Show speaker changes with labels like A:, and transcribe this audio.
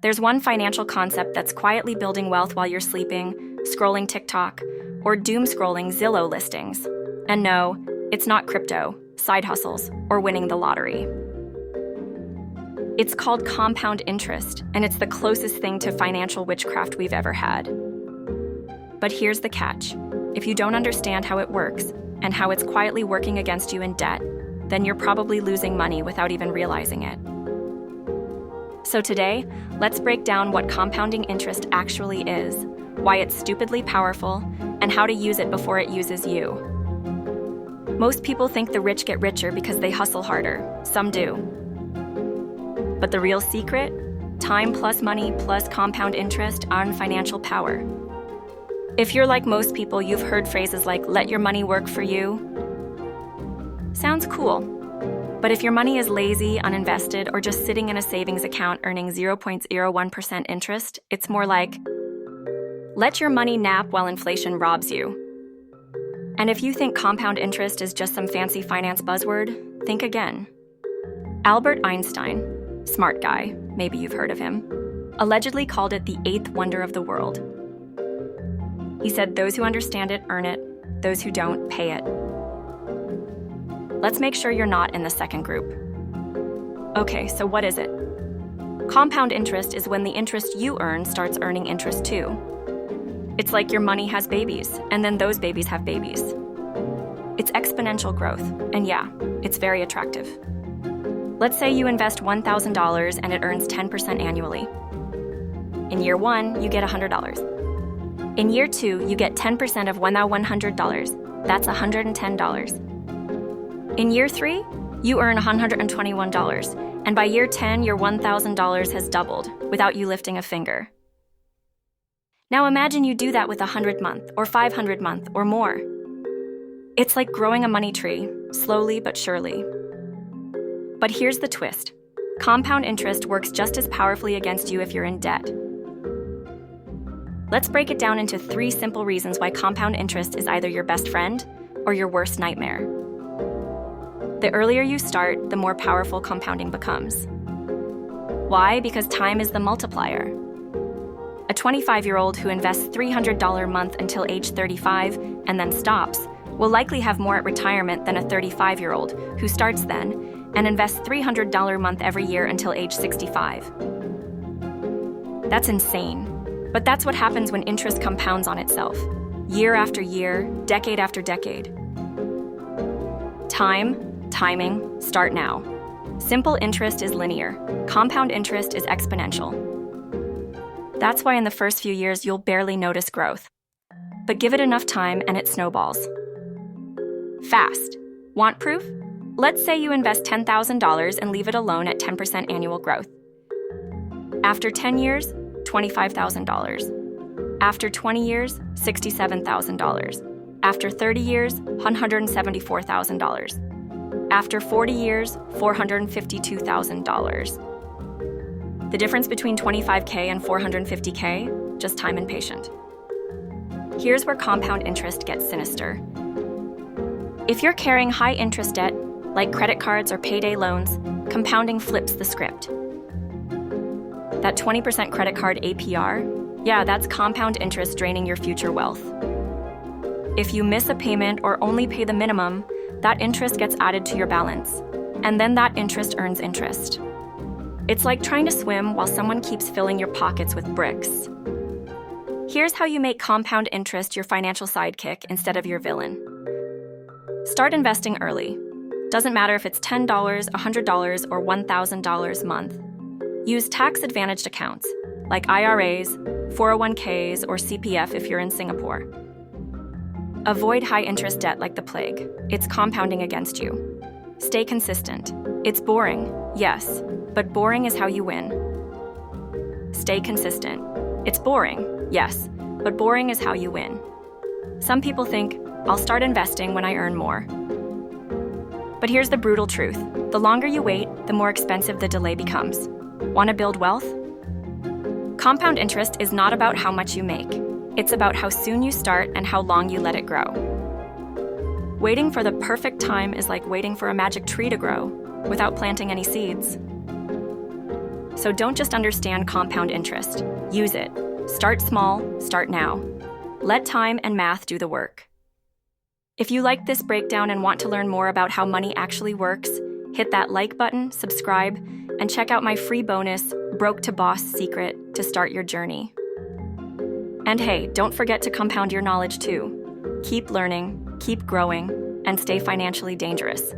A: There's one financial concept that's quietly building wealth while you're sleeping, scrolling TikTok, or doom scrolling Zillow listings. And no, it's not crypto, side hustles, or winning the lottery. It's called compound interest, and it's the closest thing to financial witchcraft we've ever had. But here's the catch. If you don't understand how it works, and how it's quietly working against you in debt, then you're probably losing money without even realizing it. So today, let's break down what compounding interest actually is, why it's stupidly powerful, and how to use it before it uses you. Most people think the rich get richer because they hustle harder. Some do. But the real secret? Time plus money plus compound interest on financial power. If you're like most people, you've heard phrases like, let your money work for you. Sounds cool. But if your money is lazy, uninvested, or just sitting in a savings account earning 0.01% interest, it's more like, let your money nap while inflation robs you. And if you think compound interest is just some fancy finance buzzword, think again. Albert Einstein, smart guy, maybe you've heard of him, allegedly called it the eighth wonder of the world. He said those who understand it earn it, those who don't pay it. Let's make sure you're not in the second group. Okay, so what is it? Compound interest is when the interest you earn starts earning interest too. It's like your money has babies, and then those babies have babies. It's exponential growth, and yeah, it's very attractive. Let's say you invest $1,000 and it earns 10% annually. In year 1, you get $100. In year 2, you get 10% of $1,100. That's $110. In year 3, you earn $121, and by year 10, your $1,000 has doubled without you lifting a finger. Now imagine you do that with 100-month or 500-month or more. It's like growing a money tree, slowly but surely. But here's the twist. Compound interest works just as powerfully against you if you're in debt. Let's break it down into 3 simple reasons why compound interest is either your best friend or your worst nightmare. The earlier you start, the more powerful compounding becomes. Why? Because time is the multiplier. A 25-year-old who invests $300 a month until age 35 and then stops will likely have more at retirement than a 35-year-old who starts then and invests $300 a month every year until age 65. That's insane. But that's what happens when interest compounds on itself, year after year, decade after decade. Timing, start now. Simple interest is linear. Compound interest is exponential. That's why in the first few years you'll barely notice growth. But give it enough time and it snowballs. Fast. Want proof? Let's say you invest $10,000 and leave it alone at 10% annual growth. After 10 years, $25,000. After 20 years, $67,000. After 30 years, $174,000. After 40 years, $452,000. The difference between $25K and $450K? Just time and patience. Here's where compound interest gets sinister. If you're carrying high interest debt, like credit cards or payday loans, compounding flips the script. That 20% credit card APR? Yeah, that's compound interest draining your future wealth. If you miss a payment or only pay the minimum, that interest gets added to your balance, and then that interest earns interest. It's like trying to swim while someone keeps filling your pockets with bricks. Here's how you make compound interest your financial sidekick instead of your villain. Start investing early. Doesn't matter if it's $10, $100, or $1,000 a month. Use tax-advantaged accounts, like IRAs, 401ks, or CPF if you're in Singapore. Avoid high-interest debt like the plague. It's compounding against you. Stay consistent. It's boring, yes, but boring is how you win. Stay consistent. It's boring, yes, but boring is how you win. Some people think, I'll start investing when I earn more. But here's the brutal truth. The longer you wait, the more expensive the delay becomes. Want to build wealth? Compound interest is not about how much you make. It's about how soon you start and how long you let it grow. Waiting for the perfect time is like waiting for a magic tree to grow without planting any seeds. So don't just understand compound interest. Use it. Start small, start now. Let time and math do the work. If you liked this breakdown and want to learn more about how money actually works, hit that like button, subscribe, and check out my free bonus, Broke to Boss Secret, to start your journey. And hey, don't forget to compound your knowledge too. Keep learning, keep growing, and stay financially dangerous.